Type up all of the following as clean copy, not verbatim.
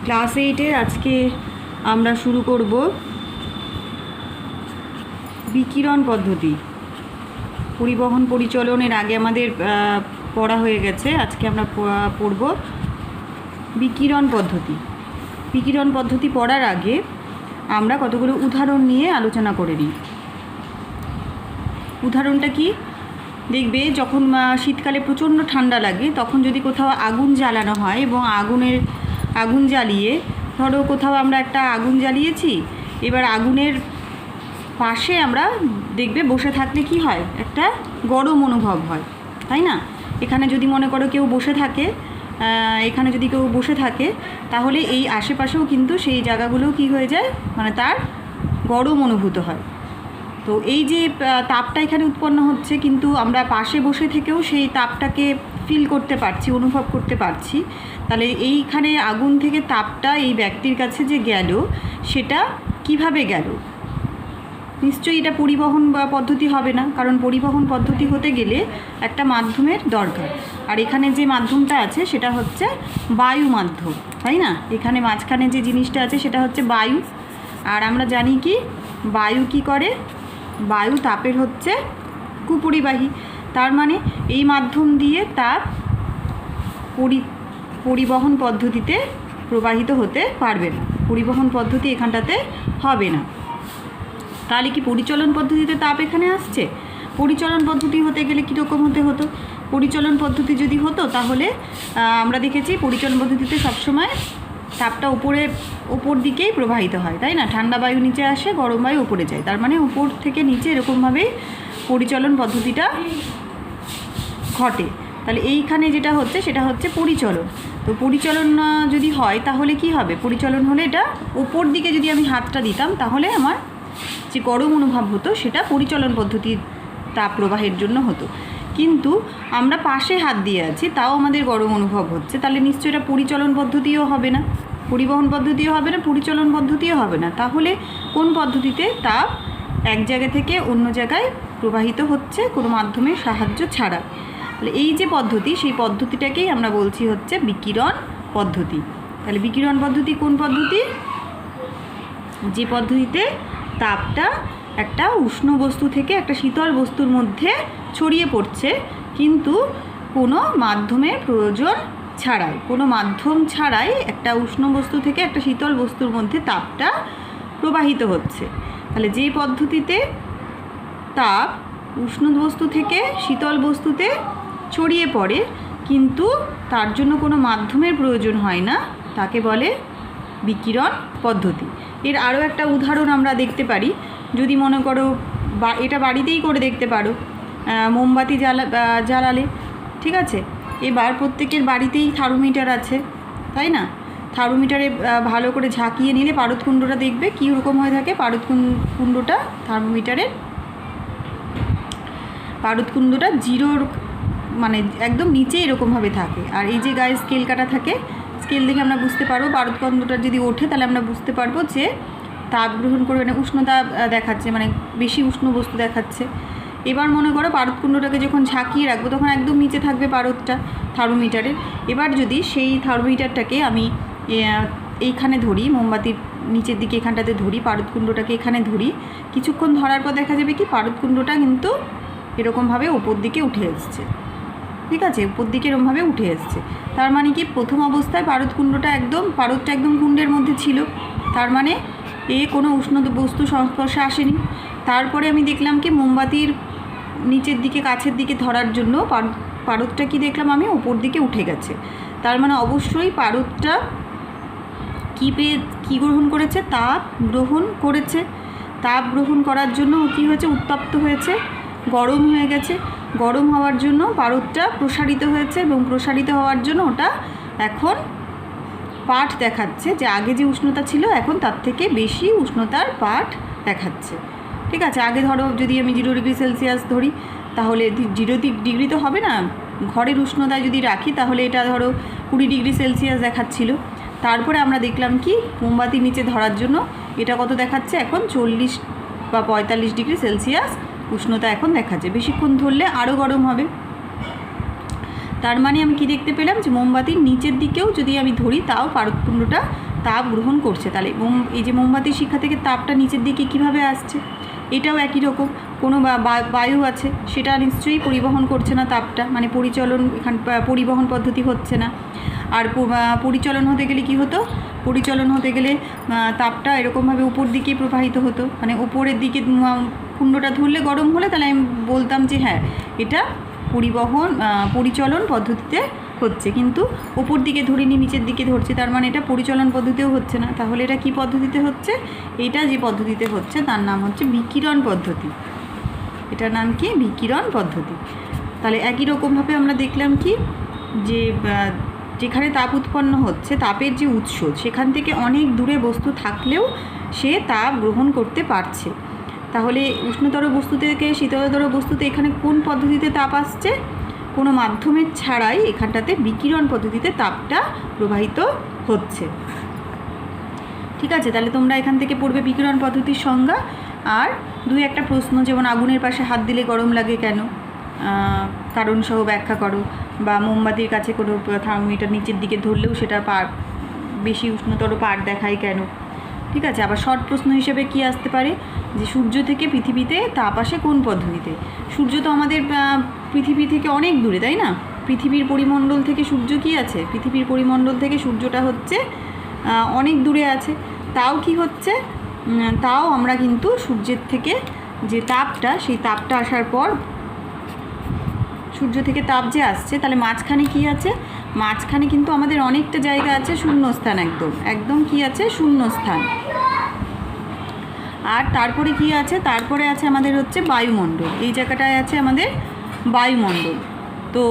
Class 8-এর আজকে আমরা শুরু করব বিকিরণ পদ্ধতি। পরিবহন পরিচালনের আগে আমাদের পড়া হয়ে গেছে, আজকে আমরা পড়ব বিকিরণ পদ্ধতি। বিকিরণ পদ্ধতি পড়ার আগে আমরা কতগুলো উদাহরণ নিয়ে আলোচনা করে নিই। উদাহরণটা কি? দেখবে যখন শীতকালে প্রচণ্ড ঠান্ডা লাগে তখন যদি কোথাও আগুন জ্বালানো হয় এবং আগুন জ্বালিয়ে ধরো কোথাও আমরা একটা আগুন জ্বালিয়েছি, এবার আগুনের পাশে আমরা দেখবে বসে থাকলে কি হয়, একটা গরম অনুভব হয়, তাই না? এখানে যদি মনে করো কেউ বসে থাকে, তাহলে এই আশেপাশেও কিন্তু সেই জায়গাগুলোও কি হয়ে যায়, মানে তার গরম অনুভূত হয়। তো এই যে তাপটা এখানে উৎপন্ন হচ্ছে, কিন্তু আমরা পাশে বসে থেকেও সেই তাপটাকে ফিল করতে পারছি, অনুভব করতে পারছি। তাহলে এইখানে আগুন থেকে তাপটা এই ব্যক্তির কাছে যে গেল, সেটা কিভাবে গেল? নিশ্চয়ই এটা পরিবহন বা পদ্ধতি হবে না, কারণ পরিবহন পদ্ধতি হতে গেলে একটা মাধ্যমের দরকার। আর এখানে যে মাধ্যমটা আছে সেটা হচ্ছে বায়ু মাধ্যম, তাই না? এখানে মাঝখানে যে জিনিসটা আছে সেটা হচ্ছে বায়ু। আর আমরা জানি কি বায়ু কি করে? বায়ু তাপের হচ্ছে কুপরিবাহী। তার মানে এই মাধ্যম দিয়ে তাপ পরিবহন পদ্ধতিতে প্রবাহিত হতে পারবে না, পরিবহন পদ্ধতি এখানটাতে হবে না। তাহলে কি পরিচলন পদ্ধতিতে তাপ এখানে আসছে? পরিচলন পদ্ধতি হতে গেলে কীরকম হতে হতো? পরিচলন পদ্ধতি যদি হতো তাহলে আমরা দেখেছি পরিচলন পদ্ধতিতে সবসময় তাপটা উপর দিকেই প্রবাহিত হয়, তাই না? ঠান্ডা বায়ু নিচে আসে, গরম বায়ু উপরে যায়, তার মানে উপর থেকে নিচে এরকমভাবেই পরিচলন পদ্ধতিটা ঘটে। তাহলে এইখানে যেটা হচ্ছে সেটা হচ্ছে পরিচলন। তো পরিচলন যদি হয় তাহলে কি হবে? পরিচলন হলে এটা উপর দিকে যদি আমি হাতটা দিতাম তাহলে আমার যে গরম অনুভব হতো সেটা পরিচলন পদ্ধতির তাপ প্রবাহের জন্য হতো। কিন্তু আমরা পাশে হাত দিয়ে আছি, তাও আমাদের গরম অনুভব হচ্ছে, তাহলে নিশ্চয়ই এটা পরিচলন পদ্ধতিও হবে না, পরিবহন পদ্ধতিও হবে না, পরিচলন পদ্ধতিও হবে না। তাহলে কোন পদ্ধতিতে তাপ এক জায়গা থেকে অন্য জায়গায় প্রবাহিত হচ্ছে কোনো মাধ্যমের সাহায্য ছাড়া? তাহলে এই যে পদ্ধতি, সেই পদ্ধতিটাকেই আমরা বলছি হচ্ছে বিকিরণ পদ্ধতি। তাহলে বিকিরণ পদ্ধতি কোন পদ্ধতি? যে পদ্ধতিতে তাপটা একটা উষ্ণ বস্তু থেকে একটা শীতল বস্তুর মধ্যে ছড়িয়ে পড়ছে, কিন্তু কোনো মাধ্যমের প্রয়োজন ছাড়াই, কোনো মাধ্যম ছাড়াই একটা উষ্ণ বস্তু থেকে একটা শীতল বস্তুর মধ্যে তাপটা প্রবাহিত হচ্ছে। তাহলে যে পদ্ধতিতে তাপ উষ্ণ বস্তু থেকে শীতল বস্তুতে ছড়িয়ে পড়ে কিন্তু তার জন্য কোনো মাধ্যমের প্রয়োজন হয় না, তাকে বলে বিকিরণ পদ্ধতি। এর আরও একটা উদাহরণ আমরা দেখতে পারি, যদি মনে করো এটা বাড়িতেই করে দেখতে পারো, মোমবাতি জ্বালালে, ঠিক আছে? এবার প্রত্যেকের বাড়িতেই থার্মোমিটার আছে, তাই না? থার্মোমিটারে ভালো করে ঝাঁকিয়ে নিলে পারদকুণ্ডটা দেখবে কী রকম হয়ে থাকে। পারদকুণ্ডটা থার্মোমিটারের পারদকুণ্ডটা জিরোর মানে একদম নিচে এরকমভাবে থাকে। আর এই যে গায়ে স্কেল কাটা থাকে, স্কেল দেখে আমরা বুঝতে পারবো পারদকুণ্ডটা যদি ওঠে তাহলে আমরা বুঝতে পারবো যে তাপ গ্রহণ করে, মানে উষ্ণতা দেখাচ্ছে, মানে বেশি উষ্ণ বস্তু দেখাচ্ছে। এবার মনে করো পারদকুণ্ডটাকে যখন ঝাঁকিয়ে রাখবো তখন একদম নিচে থাকবে পারদটা থার্মোমিটারের। এবার যদি সেই থার্মোমিটারটাকে আমি এইখানে ধরি, মোমবাতির নিচের দিকে এখানটাতে ধরি, পারদকুণ্ডটাকে এখানে ধরি, কিছুক্ষণ ধরার পর দেখা যাবে কি পারদকুণ্ডটা কিন্তু এরকমভাবে উপর দিকে উঠে এসছে, ঠিক আছে? উপর দিকে এরকমভাবে উঠে এসছে। তার মানে কি প্রথম অবস্থায় পারদটা একদম কুণ্ডের মধ্যে ছিল, তার মানে কোনো উষ্ণ বস্তু সংস্পর্শে আসেনি। তারপরে আমি দেখলাম কি মোমবাতির নিচের দিকে কাছের দিকে ধরার জন্য পারদটা কি দেখলাম আমি উপর দিকে উঠে গেছে। তার মানে অবশ্যই পারদটা কী গ্রহণ করেছে? তাপ গ্রহণ করেছে। তাপ গ্রহণ করার জন্য কী হয়েছে? উত্তপ্ত হয়েছে, গরম হয়ে গেছে। গরম হওয়ার জন্য পারদটা প্রসারিত হয়েছে এবং প্রসারিত হওয়ার জন্য ওটা এখন পাঠ দেখাচ্ছে, যে আগে যে উষ্ণতা ছিল এখন তার থেকে বেশি উষ্ণতার পাঠ দেখাচ্ছে, ঠিক আছে? আগে ধরো যদি আমি 0 ডিগ্রি সেলসিয়াস ধরি তাহলে 0 ডিগ্রি তো হবে না, ঘরের উষ্ণতায় যদি রাখি তাহলে এটা ধরো 20 ডিগ্রি সেলসিয়াস দেখাচ্ছিল। তারপরে আমরা দেখলাম কি মোমবাতির নিচে ধরার জন্য এটা কত দেখাচ্ছে? এখন 40 বা 45 ডিগ্রি সেলসিয়াস উষ্ণতা এখন দেখাচ্ছে। বেশিক্ষণ ধরলে আরও গরম হবে। তার মানে আমি কি দেখতে পেলাম যে মোমবাতির নিচের দিকেও যদি আমি ধরি তাও পারদকুণ্ডটা তাপ গ্রহণ করছে। তাহলে এই যে মোমবাতির শিখা থেকে তাপটা নিচের দিকে কিভাবে আসছে, এটাও একই রকম। কোনো বায়ু আছে, সেটা নিশ্চয়ই পরিবহন করছে না তাপটা, মানে পরিবহন পদ্ধতি হচ্ছে না। আর পরিচলন হতে গেলে কি হতো, পরিচলন হতে গেলে তাপটা এরকমভাবে উপর দিকে প্রবাহিত হতো, মানে উপরের দিকে কুণ্ডটা ধরলে গরম হলে তাহলে আমি বলতাম যে হ্যাঁ এটা পরিচলন পদ্ধতিতে হচ্ছে। কিন্তু ওপর দিকে ধরিনি, নিচের দিকে ধরছি, তার মানে এটা পরিচলন পদ্ধতিও হচ্ছে না। তাহলে এটা কি পদ্ধতিতে হচ্ছে, এটা যে পদ্ধতিতে হচ্ছে তার নাম হচ্ছে বিকিরণ পদ্ধতি। এটার নাম কি, বিকিরণ পদ্ধতি। তাহলে একই রকমভাবে আমরা দেখলাম কি যে যেখানে তাপ উৎপন্ন হচ্ছে, তাপের যে উৎস, সেখান থেকে অনেক দূরে বস্তু থাকলেও সে তাপ গ্রহণ করতে পারছে। তাহলে উষ্ণতর বস্তু থেকে শীতলতর বস্তুতে এখানে কোন পদ্ধতিতে তাপ আসছে, কোনো মাধ্যমের ছাড়াই এখানটাতে বিকিরণ পদ্ধতিতে তাপটা প্রবাহিত হচ্ছে। ঠিক আছে, তাহলে তোমরা এখান থেকে পড়বে বিকিরণ পদ্ধতির সংজ্ঞা আর দুই একটা প্রশ্ন, যেমন আগুনের পাশে হাত দিলে গরম লাগে কেন, কারণ সহ ব্যাখ্যা করো। বা মোমবাতির কাছে কোনো থার্মোমিটার নিচের দিকে ধরলেও সেটা বেশি উষ্ণতর পার দেখায় কেন। ঠিক আছে, আবার শর্ট প্রশ্ন হিসেবে কি আসতে পারে, যে সূর্য থেকে পৃথিবীতে তাপ আসে কোন পদ্ধতিতে। সূর্য তো আমাদের পৃথিবী থেকে অনেক দূরে, তাই না? পৃথিবীর পরিমণ্ডল থেকে সূর্য কি আছে, পৃথিবীর পরিমণ্ডল থেকে সূর্যটা হচ্ছে অনেক দূরে আছে। তাও কি হচ্ছে, তাও আমরা কিন্তু সূর্যের থেকে যে তাপটা, সেই তাপটা আসার পর সূর্য থেকে তাপ যে আসছে, তাহলে মাঝখানে কি আছে, মাঝখানে কিন্তু আমাদের অনেকটা জায়গা আছে শূন্যস্থান, একদম কি আছে, শূন্যস্থান। আর তারপরে কি আছে, তারপরে আছে আমাদের হচ্ছে বায়ুমণ্ডল। এই জায়গাটায় আছে আমাদের বায়ুমণ্ডল। তো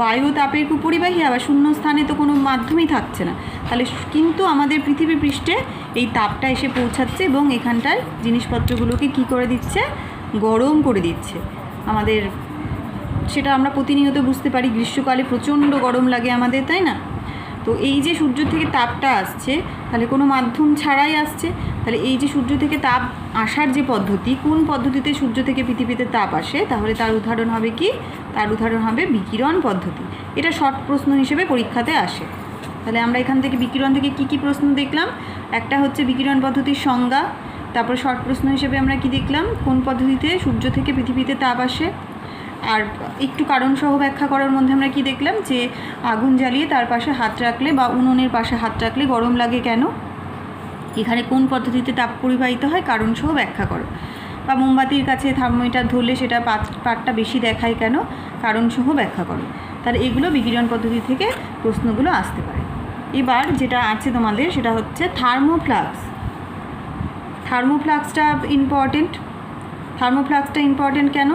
বায়ু তাপের কুপরিবাহী, আবার শূন্যস্থানে তো কোনো মাধ্যমই থাকছে না। তাহলে কিন্তু আমাদের পৃথিবী পৃষ্ঠে এই তাপটা এসে পৌঁছাচ্ছে এবং এখানটায় জিনিসপত্রগুলোকে কি করে দিচ্ছে, গরম করে দিচ্ছে আমাদের। সেটা আমরা প্রতিনিয়ত বুঝতে পারি, গ্রীষ্মকালে প্রচণ্ড গরম লাগে আমাদের, তাই না? তো এই যে সূর্য থেকে তাপটা আসছে, তাহলে কোনো মাধ্যম ছাড়াই আসছে। তাহলে এই যে সূর্য থেকে তাপ আসার যে পদ্ধতি, কোন পদ্ধতিতে সূর্য থেকে পৃথিবীতে তাপ আসে, তাহলে তার উদাহরণ হবে কি, তার উদাহরণ হবে বিকিরণ পদ্ধতি। এটা শর্ট প্রশ্ন হিসেবে পরীক্ষাতে আসে। তাহলে আমরা এখান থেকে বিকিরণ থেকে কি প্রশ্ন দেখলাম, একটা হচ্ছে বিকিরণ পদ্ধতির সংজ্ঞা, তারপর শর্ট প্রশ্ন হিসেবে আমরা কি দেখলাম, কোন পদ্ধতিতে সূর্য থেকে পৃথিবীতে তাপ আসে। আর একটু কারণসহ ব্যাখ্যা করার মধ্যে আমরা কি দেখলাম, যে আগুন জ্বালিয়ে তার পাশে হাত রাখলে বা উনুনের পাশে হাত রাখলে গরম লাগে কেন, এখানে কোন পদ্ধতিতে তাপ পরিবাহিত হয়, কারণসহ ব্যাখ্যা করো। বা মোমবাতির কাছে থার্মোমিটার ধরলে সেটা পাটটা বেশি দেখায় কেন, কারণসহ ব্যাখ্যা করো। তাহলে এগুলো বিকিরণ পদ্ধতি থেকে প্রশ্নগুলো আসতে পারে। এবার যেটা আছে তোমাদের, সেটা হচ্ছে থার্মোফ্লাক্স। থার্মোফ্লাক্সটা ইম্পর্টেন্ট কেন,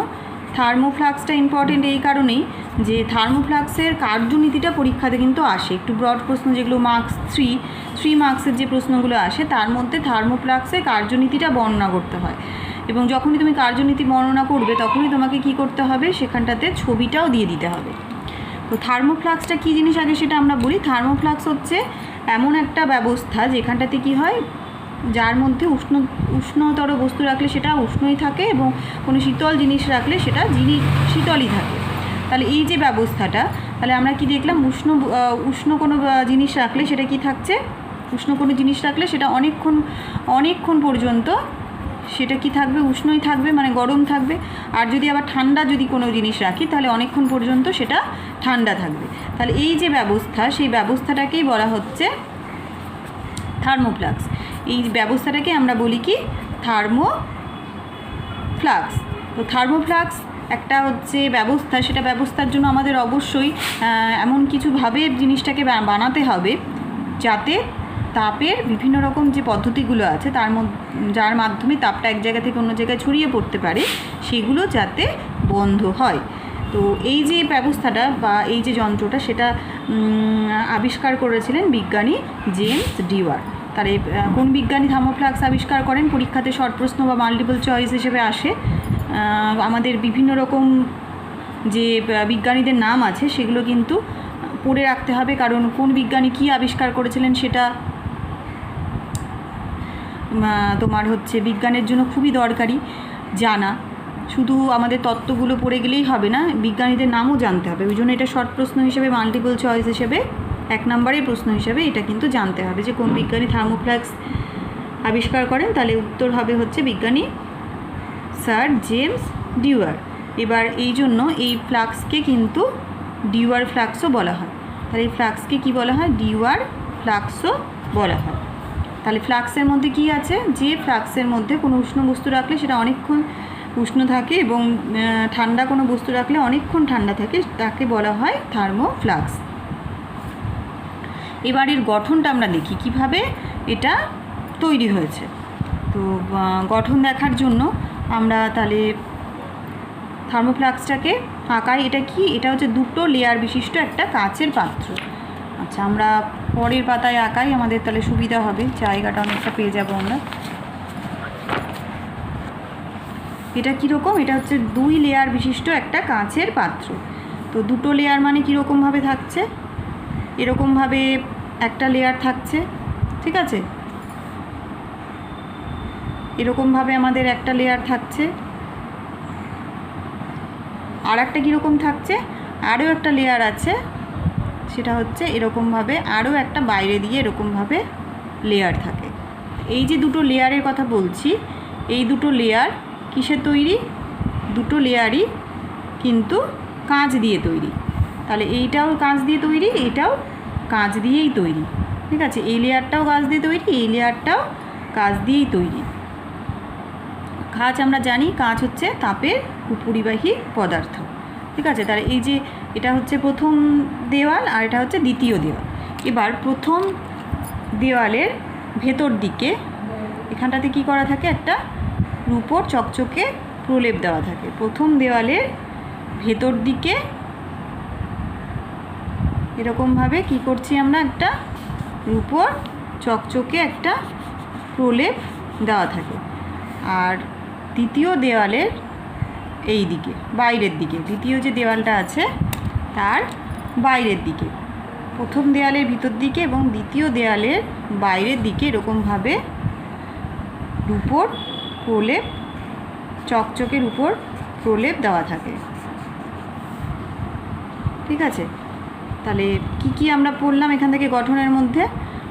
থার্মোফ্লাক্সটা ইম্পর্টেন্ট এই কারণেই যে থার্মোফ্লাক্সের কার্যনীতিটা পরীক্ষাতে কিন্তু আসে। একটু ব্রড প্রশ্ন, যেগুলো মার্কস 3 মার্কসের যে প্রশ্নগুলো আসে, তার মধ্যে থার্মোফ্লাক্সের কার্যনীতিটা বর্ণনা করতে হয়। এবং যখনই তুমি কার্যনীতি বর্ণনা করবে, তখনই তোমাকে কি করতে হবে, সেখানটাতে ছবিটাও দিয়ে দিতে হবে। তো থার্মোফ্লাক্সটা কী জিনিস আগে সেটা আমরা বলি। থার্মোফ্লাক্স হচ্ছে এমন একটা ব্যবস্থা যেখানটাতে কি হয়, যার মধ্যে উষ্ণতর বস্তু রাখলে সেটা উষ্ণই থাকে এবং কোনো শীতল জিনিস রাখলে সেটা শীতলই থাকে। তাহলে এই যে ব্যবস্থাটা, তাহলে আমরা কি দেখলাম, উষ্ণ কোনো জিনিস রাখলে সেটা কি থাকছে, উষ্ণ কোনো জিনিস রাখলে সেটা অনেকক্ষণ পর্যন্ত সেটা কি থাকবে, উষ্ণই থাকবে, মানে গরম থাকবে। আর যদি আবার ঠান্ডা যদি কোনো জিনিস রাখি, তাহলে অনেকক্ষণ পর্যন্ত সেটা ঠান্ডা থাকবে। তাহলে এই যে ব্যবস্থা, সেই ব্যবস্থাটাকেই বলা হচ্ছে থার্মোফ্লাক্স। এই ব্যবস্থাটাকে আমরা বলি কি, থার্মোফ্লাক্স। তো থার্মোফ্লাক্স একটা হচ্ছে ব্যবস্থা, সেটা ব্যবস্থার জন্য আমাদের অবশ্যই এমন কিছুভাবে জিনিসটাকে বানাতে হবে যাতে তাপের বিভিন্ন রকম যে পদ্ধতিগুলো আছে যার মাধ্যমে তাপটা এক জায়গা থেকে অন্য জায়গায় ছড়িয়ে পড়তে পারে, সেগুলো যাতে বন্ধ হয়। তো এই যে ব্যবস্থাটা বা এই যে যন্ত্রটা, সেটা আবিষ্কার করেছিলেন বিজ্ঞানী জেমস ডিওয়ার। তাহলে কোন বিজ্ঞানী থার্মোফ্লাক্স আবিষ্কার করেন, পরীক্ষাতে শর্ট প্রশ্ন বা মাল্টিপল চয়েস হিসেবে আসে। আমাদের বিভিন্ন রকম যে বিজ্ঞানীদের নাম আছে সেগুলো কিন্তু পড়ে রাখতে হবে, কারণ কোন বিজ্ঞানী কী আবিষ্কার করেছিলেন সেটা তোমার হচ্ছে বিজ্ঞানের জন্য খুবই দরকারি জানা। শুধু আমাদের তত্ত্বগুলো পড়ে গেলেই হবে না, বিজ্ঞানীদের নামও জানতে হবে। ওই জন্য এটা শর্ট প্রশ্ন হিসেবে, মাল্টিপল চয়েস হিসেবে 1 নম্বরের প্রশ্ন হিসেবে এটা কিন্তু জানতে হবে যে কোন বিজ্ঞানী থার্মোফ্লাক্স আবিষ্কার করেন। তাহলে উত্তর হবে হচ্ছে বিজ্ঞানী স্যার জেমস ডিউয়ার। এবার এই জন্য এই ফ্লাক্সকে কিন্তু ডিউয়ার ফ্লাক্সও বলা হয়। তাহলে এই ফ্লাক্সকে কী বলা হয়? ডিউয়ার ফ্লাক্সও বলা হয়। তাহলে ফ্লাক্সের মধ্যে কি আছে? যে ফ্লাক্সের মধ্যে কোনো উষ্ণ বস্তু রাখলে সেটা অনেকক্ষণ উষ্ণ থাকে এবং ঠান্ডা কোনো বস্তু রাখলে অনেকক্ষণ ঠান্ডা থাকে, তাকে বলা হয় থার্মোফ্লাক্স। এবার এর গঠনটা আমরা দেখি কিভাবে এটা তৈরি হয়েছে। তো গঠন দেখার জন্য আমরা তাহলে থার্মোফ্লাক্সটাকে আঁকাই। এটা কি? এটা হচ্ছে 2টো লেয়ার বিশিষ্ট একটা কাচের পাত্র। আচ্ছা, আমরা পরের পাতায় আঁকাই, আমাদের তাহলে সুবিধা হবে, জায়গাটা অনেকটা পেয়ে যাব আমরা। এটা কীরকম? এটা হচ্ছে 2 লেয়ার বিশিষ্ট একটা কাচের পাত্র। তো 2টো লেয়ার মানে কীরকমভাবে থাকছে? এরকমভাবে একটা লেয়ার থাকছে, ঠিক আছে? এরকমভাবে আমাদের একটা লেয়ার থাকছে। আর একটা কীরকম থাকছে? আরও একটা লেয়ার আছে, সেটা হচ্ছে এরকমভাবে আরও একটা বাইরে দিয়ে এরকমভাবে লেয়ার থাকে। এই যে 2টো লেয়ারের কথা বলছি, এই 2টো লেয়ার কিসের তৈরি? 2টো লেয়ারই কিন্তু কাঁচ দিয়ে তৈরি। তাহলে এইটাও কাঁচ দিয়ে তৈরি, এইটাও কাঁচ দিয়েই তৈরি, ঠিক আছে? এই লেয়ারটাও কাঁচ দিয়ে তৈরি, এই লেয়ারটাও কাঁচ দিয়েই তৈরি। কাঁচ আমরা জানি, কাঁচ হচ্ছে তাপের উপরিবাহী পদার্থ, ঠিক আছে? তাহলে এই যে এটা হচ্ছে প্রথম দেওয়াল আর এটা হচ্ছে দ্বিতীয় দেওয়াল। এবার প্রথম দেওয়ালের ভেতর দিকে এখানটাতে কি করা থাকে? একটা রূপোর চকচকে প্রলেপ দেওয়া থাকে। প্রথম দেওয়ালের ভেতর দিকে এরকমভাবে কি করছি আমরা? একটা রূপোর চকচকে একটা প্রলেপ দেওয়া থাকে। আর দ্বিতীয় দেওয়ালের এই দিকে বাইরের দিকে, দ্বিতীয় যে দেওয়ালটা আছে তার বাইরের দিকে, প্রথম দেওয়ালের ভিতর দিকে এবং দ্বিতীয় দেওয়ালের বাইরের দিকে এরকমভাবে রূপোর প্রলেপ, চকচকের উপর প্রলেপ দেওয়া থাকে, ঠিক আছে? তাহলে কি কি আমরা পড়লাম এখান থেকে গঠনের মধ্যে?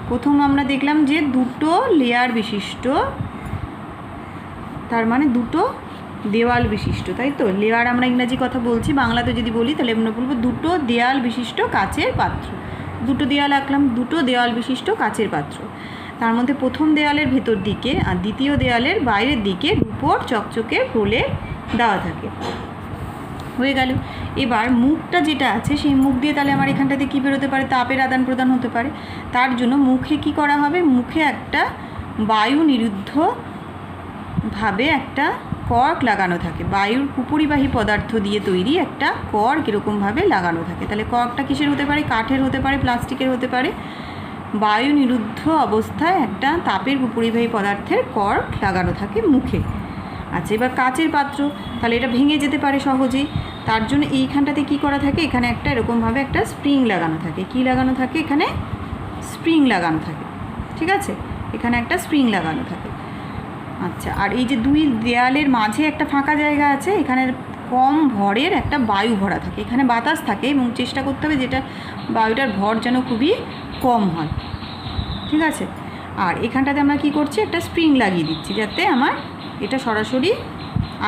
প্রথম আমরা দেখলাম যে 2টো লেয়ার বিশিষ্ট, তার মানে 2টো দেওয়াল বিশিষ্ট, তাই তো? লেয়ার আমরা ইংরাজি কথা বলছি, বাংলাতে যদি বলি তাহলে আমরা বলবো 2টো দেয়াল বিশিষ্ট কাচের পাত্র। 2টো দেয়াল আঁকলাম, 2টো দেওয়াল বিশিষ্ট কাচের পাত্র। তার মধ্যে প্রথম দেওয়ালের ভেতর দিকে আর দ্বিতীয় দেওয়ালের বাইরের দিকে রূপোর চকচকে প্রলেপ দেওয়া থাকে। হয়ে গেল। এবার মুখটা যেটা আছে সেই মুখ দিয়ে তাহলে আমার এখানটাতে কী বেরোতে পারে? তাপের আদান প্রদান হতে পারে। তার জন্য মুখে কি করা হবে? মুখে একটা বায়ু নিরুদ্ধভাবে একটা কর্ক লাগানো থাকে। বায়ুর উপরিবাহী পদার্থ দিয়ে তৈরি একটা কর্ক এরকমভাবে লাগানো থাকে। তাহলে কর্কটা কিসের হতে পারে? কাঠের হতে পারে, প্লাস্টিকের হতে পারে। বায়ু নিরুদ্ধ অবস্থায় একটা তাপের উপরিবাহী পদার্থের কর্ক লাগানো থাকে মুখে। আচ্ছা, এবার কাচের পাত্র, তাহলে এটা ভেঙে যেতে পারে সহজেই। তার জন্য এইখানটাতে কি করা থাকে? এখানে একটা এরকমভাবে একটা স্প্রিং লাগানো থাকে। কি লাগানো থাকে? এখানে স্প্রিং লাগানো থাকে, ঠিক আছে? এখানে একটা স্প্রিং লাগানো থাকে। আচ্ছা, আর এই যে 2 দেয়ালের মাঝে একটা ফাঁকা জায়গা আছে, এখানে কম ভরের একটা বায়ু ভরা থাকে। এখানে বাতাস থাকে এবং চেষ্টা করতে হবে যেটা বায়ুটার ভর যেন খুবই কম হয়, ঠিক আছে? আর এখানটাতে আমরা কি করছি? একটা স্প্রিং লাগিয়ে দিচ্ছি যাতে আমার এটা সরাসরি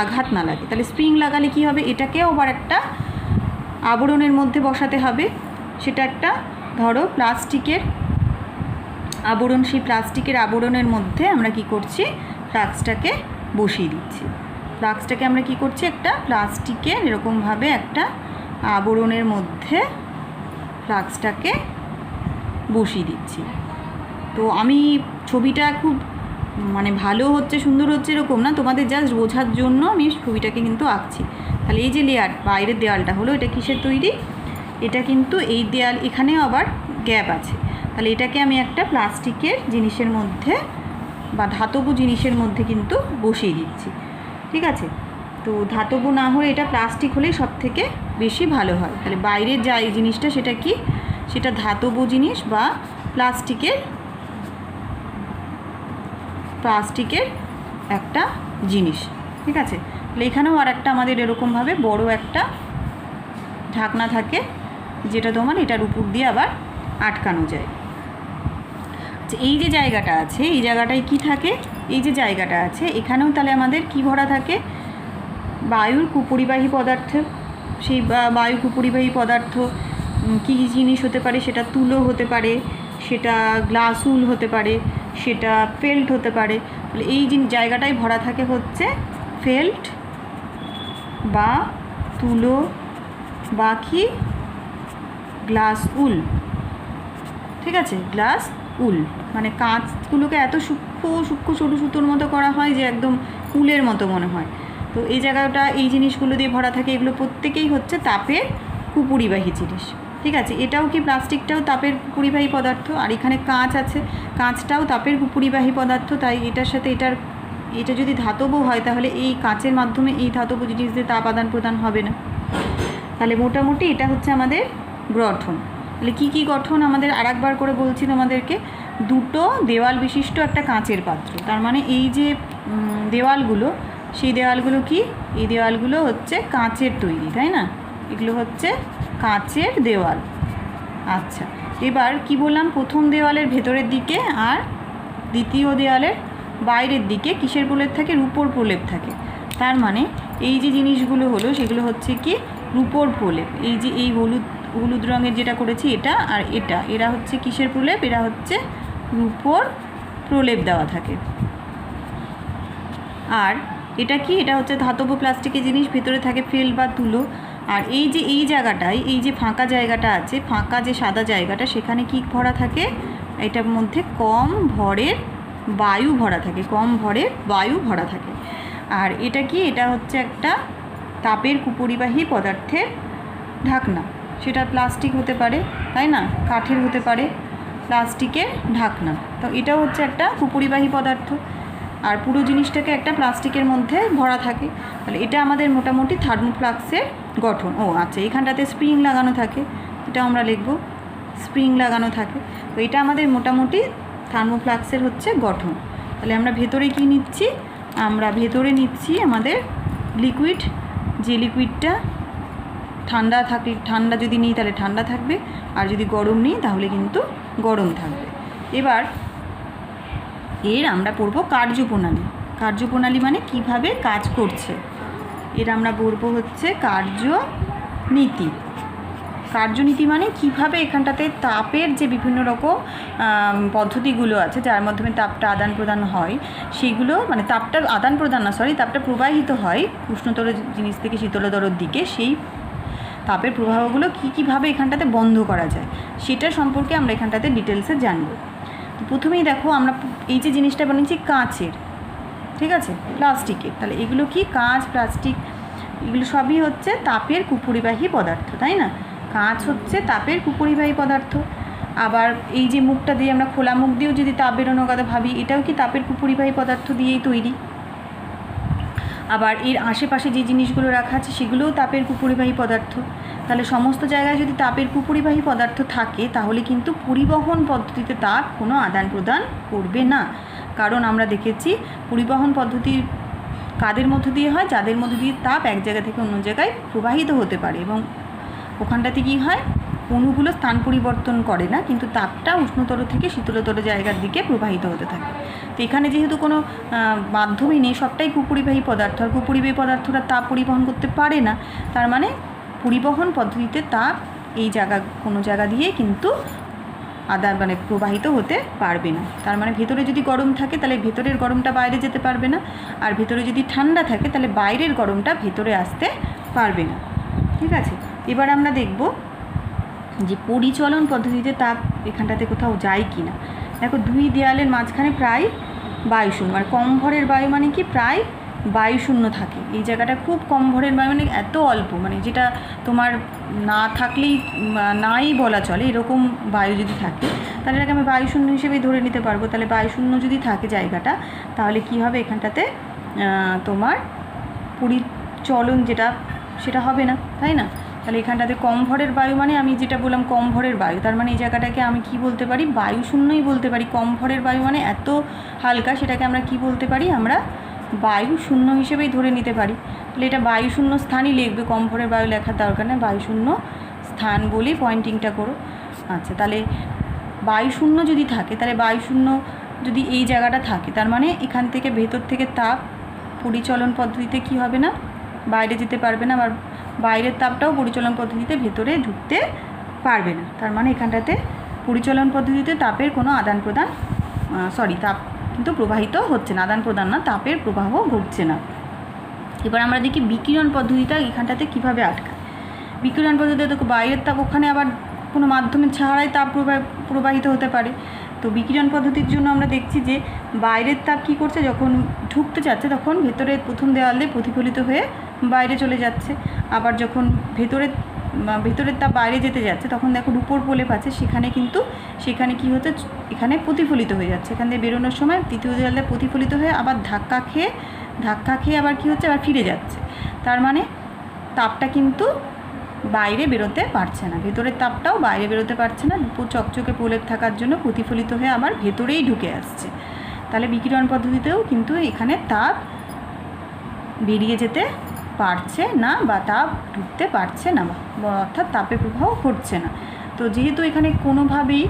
আঘাত না লাগে। তাহলে স্প্রিং লাগালে কি হবে? এটাকেও আবার একটা আবরণের মধ্যে বসাতে হবে। সেটা একটা ধরো প্লাস্টিকের আবরণ, সেই প্লাস্টিকের আবরণের মধ্যে আমরা কি করছি? ফ্লাক্সটাকে বসিয়ে দিচ্ছি। ফ্লাক্সটাকে আমরা কি করছি? একটা প্লাস্টিকের এরকমভাবে একটা আবরণের মধ্যে ফ্লাক্সটাকে বসিয়ে দিচ্ছি। তো আমি ছবিটা খুব মানে ভালো হচ্ছে, সুন্দর হচ্ছে এরকম না, তোমাদের জাস্ট বোঝার জন্য আমি ছবিটাকে কিন্তু আঁকছি। তাহলে এই যে লেয়ার, বাইরের দেওয়ালটা হলো, এটা কিসের তৈরি? এটা কিন্তু এই দেয়াল, এখানেও আবার গ্যাপ আছে। তাহলে এটাকে আমি একটা প্লাস্টিকের জিনিসের মধ্যে বা ধাতব জিনিসের মধ্যে কিন্তু বসিয়ে দিচ্ছি, ঠিক আছে? তো ধাতব না হলে এটা প্লাস্টিক হলেই সব থেকে বেশি ভালো হয়। তাহলে বাইরের যা এই জিনিসটা সেটা কি? সেটা ধাতব জিনিস বা প্লাস্টিকের একটা জিনিস, ঠিক আছে? তাহলে এখানেও আর একটা আমাদের এরকমভাবে বড় একটা ঢাকনা থাকে, যেটা তোমার এটার উপর দিয়ে আবার আটকানো যায়। আচ্ছা, এই যে জায়গাটা আছে, এই জায়গাটায় কি থাকে, এই যে জায়গাটা আছে এখানেও তাহলে আমাদের কি ভরা থাকে, বায়ুর কুপরিবাহী পদার্থ। সেই বায়ু কুপরিবাহী পদার্থ কী কী জিনিস হতে পারে, সেটা তুলো হতে পারে, সেটা গ্লাস উল হতে পারে, সেটা ফেল্ট হতে পারে। তাহলে এই জায়গাটায় ভরা থাকে হচ্ছে ফেল্ট বা তুলো বা কি গ্লাস উল। ঠিক আছে, গ্লাস উল মানে কাঁচগুলোকে এত সূক্ষ্ম সূক্ষ্ম ছোটো সুতোর মতো করা হয় যে একদম উলের মতো মনে হয়। তো এই জায়গাটা এই জিনিসগুলো দিয়ে ভরা থাকে, এগুলো প্রত্যেকেই হচ্ছে তাপের কুপরিবাহী জিনিস। ঠিক আছে, এটাও কি প্লাস্টিকটাও তাপের কুপরিবাহী পদার্থ, আর এখানে কাঁচ আছে, কাঁচটাও তাপের কুপরিবাহী পদার্থ। তাই এটার সাথে এটা যদি ধাতব হয় তাহলে এই কাঁচের মাধ্যমে এই ধাতব জিনিস দিয়ে তাপ আদান প্রদান হবে না। তাহলে মোটামুটি এটা হচ্ছে আমাদের গঠন। তাহলে কী কী গঠন আমাদের আরেকবার করে বলছি তোমাদেরকে, দুটো দেওয়াল বিশিষ্ট একটা কাঁচের পাত্র। তার মানে এই যে দেওয়ালগুলো, সেই দেওয়ালগুলো কি, এই দেওয়ালগুলো হচ্ছে কাঁচের তৈরি, তাই না? এগুলো হচ্ছে কাঁচের দেওয়াল। আচ্ছা, এবার কি বললাম, প্রথম দেওয়ালের ভেতরের দিকে আর দ্বিতীয় দেওয়ালের বাইরের দিকে কিসের প্রলেপ থাকে, রূপোর প্রলেপ থাকে। তার মানে এই যে জিনিসগুলো হলো সেগুলো হচ্ছে কি রূপোর প্রলেপ। এই যে এই হলুদ রঙের যেটা করেছি এটা আর এটা, এরা হচ্ছে কিসের প্রলেপ, এরা হচ্ছে রূপোর প্রলেপ দেওয়া থাকে। আর এটা কি, এটা হচ্ছে ধাতব প্লাস্টিকের জিনিস, ভেতরে থাকে ফেল বা তুলো। আর এই যে এই জায়গাটায় এই যে ফাঁকা জায়গাটা আছে, ফাঁকা যে সাদা জায়গাটা, সেখানে কি ভরা থাকে, এটার মধ্যে কম ভরের বায়ু ভরা থাকে, কম ভরের বায়ু ভরা থাকে। আর এটা কি, এটা হচ্ছে একটা তাপের কুপরিবাহী পদার্থের ঢাকনা। সেটা প্লাস্টিক হতে পারে, তাই না, কাঠের হতে পারে, প্লাস্টিকের ঢাকনা। তো এটাও হচ্ছে একটা কুপরিবাহী পদার্থ। আর পুরো জিনিসটাকে একটা প্লাস্টিকের মধ্যে ভরা থাকে। তাহলে এটা আমাদের মোটামুটি থার্মোফ্লাস্কের গঠন। ও আচ্ছা, এখানটাতে স্প্রিং লাগানো থাকে, এটা আমরা লিখব স্প্রিং লাগানো থাকে। তো এটা আমাদের মোটামুটি থার্মোফ্লাস্কের হচ্ছে গঠন। তাহলে আমরা ভেতরে কি নিচ্ছি, আমরা ভেতরে নিচ্ছি আমাদের লিকুইড। যে লিকুইডটা ঠান্ডা যদি নিই তাহলে ঠান্ডা থাকবে, আর যদি গরম নিই তাহলে কিন্তু গরম থাকবে। এবার এর আমরা পড়ব কার্যপ্রণালী। কার্যপ্রণালী মানে কিভাবে কাজ করছে, এর আমরা পড়ব হচ্ছে কার্যনীতি। কার্যনীতি মানে কিভাবে এখানটাতে তাপের যে বিভিন্ন রকম পদ্ধতিগুলো আছে যার মাধ্যমে তাপটা আদান প্রদান হয়, সেগুলো মানে তাপটা আদান প্রদান না, তাপটা প্রবাহিত হয় উষ্ণতর জিনিস থেকে শীতলতর দিকে, সেই তাপের প্রবাহগুলো কীভাবে এখানটাতে বন্ধ করা যায় সেটা সম্পর্কে আমরা এখানটাতে ডিটেলসে জানব। তো প্রথমেই দেখো, আমরা এই যে জিনিসটা বানিয়েছি কাঁচের, ঠিক আছে, প্লাস্টিকের। তাহলে এগুলো কি, কাঁচ, প্লাস্টিক, এগুলো সবই হচ্ছে তাপের কুপরিবাহী পদার্থ, তাই না? কাঁচ হচ্ছে তাপের কুপরিবাহী পদার্থ। আবার এই যে মুখটা দিয়ে আমরা খোলা মুখ দিয়েও যদি তাপ বেরোনোর কথা ভাবি, এটাও কি তাপের কুপরিবাহী পদার্থ দিয়েই তৈরি। আবার এর আশেপাশে যে জিনিসগুলো রাখা আছে সেগুলোও তাপের কুপরিবাহী পদার্থ। তাহলে সমস্ত জায়গায় যদি তাপের কুপরিবাহী পদার্থ থাকে তাহলে কিন্তু পরিবহন পদ্ধতিতে তাপ কোনো আদান প্রদান করবে না। কারণ আমরা দেখেছি পরিবহন পদ্ধতি কাদের মধ্য দিয়ে হয়, যাদের মধ্য দিয়ে তাপ এক জায়গা থেকে অন্য জায়গায় প্রবাহিত হতে পারে, এবং ওখানটাতে কী হয়, অণুগুলো স্থান পরিবর্তন করে না, কিন্তু তাপটা উষ্ণতর থেকে শীতলতর জায়গার দিকে প্রবাহিত হতে থাকে। তো এখানে যেহেতু কোনো মাধ্যমই নেই, সবটাই কুপরিবাহী পদার্থ, আর কুপরিবাহী পদার্থরা তাপ পরিবহন করতে পারে না, তার মানে পরিবহন পদ্ধতিতে তাপ এই কোনো জায়গা দিয়ে কিন্তু মানে প্রবাহিত হতে পারবে না। তার মানে ভেতরে যদি গরম থাকে তাহলে ভেতরের গরমটা বাইরে যেতে পারবে না, আর ভেতরে যদি ঠান্ডা থাকে তাহলে বাইরের গরমটা ভেতরে আসতে পারবে না। ঠিক আছে, এবার আমরা দেখব যে পরিচলন পদ্ধতিতে তাপ এখানটাতে কোথাও যায় কি না। দেখো, দুই দেয়ালের মাঝখানে প্রায় বায়ুশূন্য, মানে কম ভরের বায়ু মানে কি প্রায় বায়ুশূন্য থাকে। এই জায়গাটা খুব কম ভরের বায়ু মানে এত অল্প, মানে যেটা তোমার না থাকলেই নাই বলা চলে, এরকম বায়ু যদি থাকে তাহলে এটাকে আমি বায়ুশূন্য হিসেবেই ধরে নিতে পারবো। তাহলে বায়ুশূন্য যদি থাকে জায়গাটা, তাহলে কি হবে, এখানটাতে তোমার পরিচলন সেটা হবে না, তাই না? তাহলে এখানটাতে কম ভরের বায়ু মানে আমি যেটা বললাম কম ভরের বায়ু, তার মানে এই জায়গাটাকে আমি কি বলতে পারি, বায়ুশূন্যই বলতে পারি। কম ভরের বায়ু মানে এত হালকা, সেটাকে আমরা কি বলতে পারি, আমরা বায়ু শূন্য হিসেবেই ধরে নিতে পারি। তাহলে এটা বায়ু শূন্য স্থানই লিখবে, কম ভরের বায়ু লেখার দরকার নেই, বায়ু শূন্য স্থান বলেই পয়েন্টিংটা করো। আচ্ছা, তাহলে বায়ু শূন্য যদি থাকে, তাহলে বায়ু শূন্য যদি এই জায়গাটা থাকে, তার মানে এখান থেকে ভেতর থেকে তাপ পরিচলন পদ্ধতিতে কি হবে না, বাইরে যেতে পারবে না, আবার বাইরের তাপটাও পরিচলন পদ্ধতিতে ভেতরে ঢুকতে পারবে না। তার মানে এখানটাতে পরিচলন পদ্ধতিতে তাপের কোনো আদান প্রদান তাপ কিন্তু প্রবাহিত হচ্ছে না, আদান প্রদান না, তাপের প্রবাহ ঘটছে না। এবার আমরা দেখি বিকিরণ পদ্ধতিটা এখানটাতে কীভাবে আটকায়। বিকিরণ পদ্ধতিতে দেখো বাইরের তাপ ওখানে আবার কোনো মাধ্যমের ছাড়াই তাপ প্রবাহিত হতে পারে। তো বিকিরণ পদ্ধতির জন্য আমরা দেখছি যে বাইরের তাপ কী করছে, যখন ঢুকতে যাচ্ছে তখন ভেতরের প্রথম দেওয়ালে প্রতিফলিত হয়ে বাইরে চলে যাচ্ছে, আবার যখন ভেতরের তাপ বাইরে যেতে যাচ্ছে তখন দেখো উপর প্রলেপ আছে, সেখানে কি হচ্ছে, এখানে প্রতিফলিত হয়ে যাচ্ছে, এখান থেকে বেরোনোর সময় তৃতীয় দেওয়ালে প্রতিফলিত হয়ে আবার ধাক্কা খেয়ে আবার কি হচ্ছে, আবার ফিরে যাচ্ছে। তার মানে তাপটা কিন্তু বাইরে বেরোতে পারছে না, ভেতরের তাপটাও বাইরে বেরোতে পারছে না, চকচকে প্রলেপ থাকার জন্য প্রতিফলিত হয়ে আবার ভেতরেই ঢুকে আসছে। তাহলে বিকিরণ পদ্ধতিতেও কিন্তু এখানে তাপ বেরিয়ে যেতে পারছে না বা তাপ ঢুকতে পারছে না, অর্থাৎ তাপের প্রবাহ ঘটছে না। তো যেহেতু এখানে কোনোভাবেই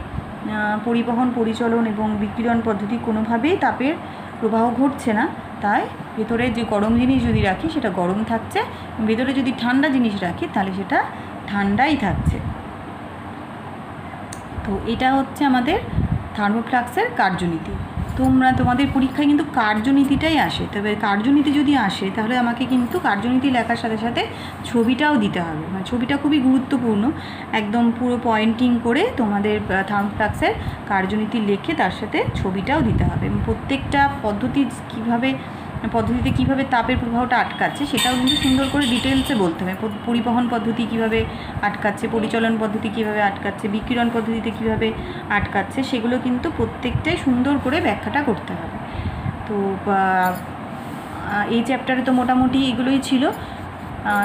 পরিবহন, পরিচলন এবং বিকিরণ পদ্ধতি কোনোভাবেই তাপের প্রবাহ ঘটছে না, তাই ভেতরে যে গরম জিনিস যদি রাখি সেটা গরম থাকছে, ভেতরে যদি ঠান্ডা জিনিস রাখি তাহলে সেটা ঠান্ডাই থাকছে। তো এটা হচ্ছে আমাদের থার্মোফ্লাক্সের কার্যনীতি। তোমাদের পরীক্ষায় কিন্তু কার্যনীতিটাই আসে, তবে কার্যনীতি যদি আসে তাহলে আমাকে কিন্তু কার্যনীতি লেখার সাথে সাথে ছবিটাও দিতে হবে, মানে ছবিটা খুবই গুরুত্বপূর্ণ, একদম পুরো পয়েন্টিং করে তোমাদের থার্মোফ্লাক্সের কার্যনীতি লিখে তার সাথে ছবিটাও দিতে হবে। প্রত্যেকটা পদ্ধতিতে কীভাবে তাপের প্রবাহটা আটকাচ্ছে সেটাও কিন্তু সুন্দর করে ডিটেলসে বলতে হবে। পরিবহন পদ্ধতি কীভাবে আটকাচ্ছে, পরিচলন পদ্ধতি কীভাবে আটকাচ্ছে, বিকিরণ পদ্ধতিতে কীভাবে আটকাচ্ছে, সেগুলো কিন্তু প্রত্যেকটাই সুন্দর করে ব্যাখ্যাটা করতে হবে। তো এই চ্যাপ্টারে তো মোটামুটি এগুলোই ছিল,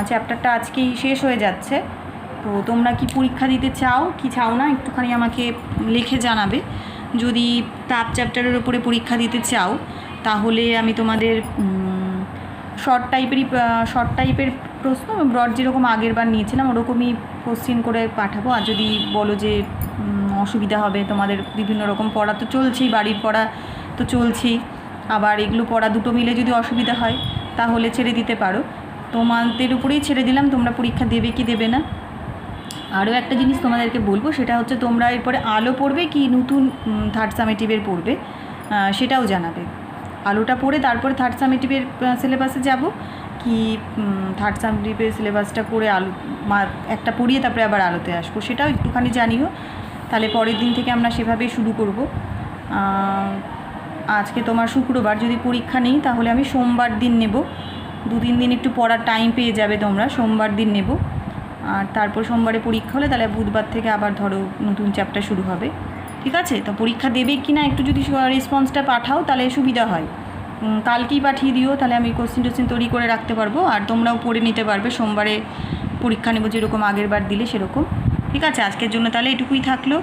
চ্যাপ্টারটা আজকেই শেষ হয়ে যাচ্ছে। তো তোমরা কি পরীক্ষা দিতে চাও কি চাও না একটুখানি আমাকে লিখে জানাবে। যদি তাপ চ্যাপ্টারের ওপরে পরীক্ষা দিতে চাও তাহলে আমি তোমাদের শর্ট টাইপের প্রশ্ন, ব্রড যেরকম আগের বার নিয়েছিলাম ওরকমই কোশ্চেন করে পাঠাবো। আর যদি বলো যে অসুবিধা হবে, তোমাদের বিভিন্ন রকম পড়া তো চলছেই, বাড়ির পড়া তো চলছেই, আবার এগুলো পড়া দুটো মিলে যদি অসুবিধা হয় তাহলে ছেড়ে দিতে পারো। তোমাদের উপরেই ছেড়ে দিলাম, তোমরা পরীক্ষা দেবে কি দেবে না। আরও একটা জিনিস তোমাদেরকে বলবো, সেটা হচ্ছে তোমরা এরপরে আলো পড়বে কি নতুন থার্ড সামেটিভের পড়বে সেটাও জানাবে। আলোটা পড়ে তারপরে থার্ড সামেটিভের সিলেবাসে যাব কি থার্ড সামেটিভের সিলেবাসটা করে একটা পড়িয়ে তারপরে আবার আলোতে আসবো, সেটাও একটুখানি জানিও। তাহলে পরের দিন থেকে আমরা সেভাবেই শুরু করব। আজকে তোমার শুক্রবার, যদি পরীক্ষা নেই তাহলে আমি সোমবার দিন নেব, 2-3 দিন একটু পড়ার টাইম পেয়ে যাবে তোমরা, সোমবার দিন নেব। আর তারপর সোমবারে পরীক্ষা হলে তাহলে বুধবার থেকে আবার ধরো নতুন চ্যাপ্টার শুরু হবে। ঠিক আছে? তো পরীক্ষা দেবে কি না একটু যদি রেসপন্সটা পাঠাও তাহলে সুবিধা হয়। কালকেই পাঠিয়ে দিও, তাহলে আমি কোশ্চেন তৈরি করে রাখতে পারবো, আর তোমরাও পড়ে নিতে পারবে। সোমবারে পরীক্ষা নেব যেরকম আগের বার দিলে সেরকম। ঠিক আছে? আজকের জন্য তাহলে এটুকুই থাকলো।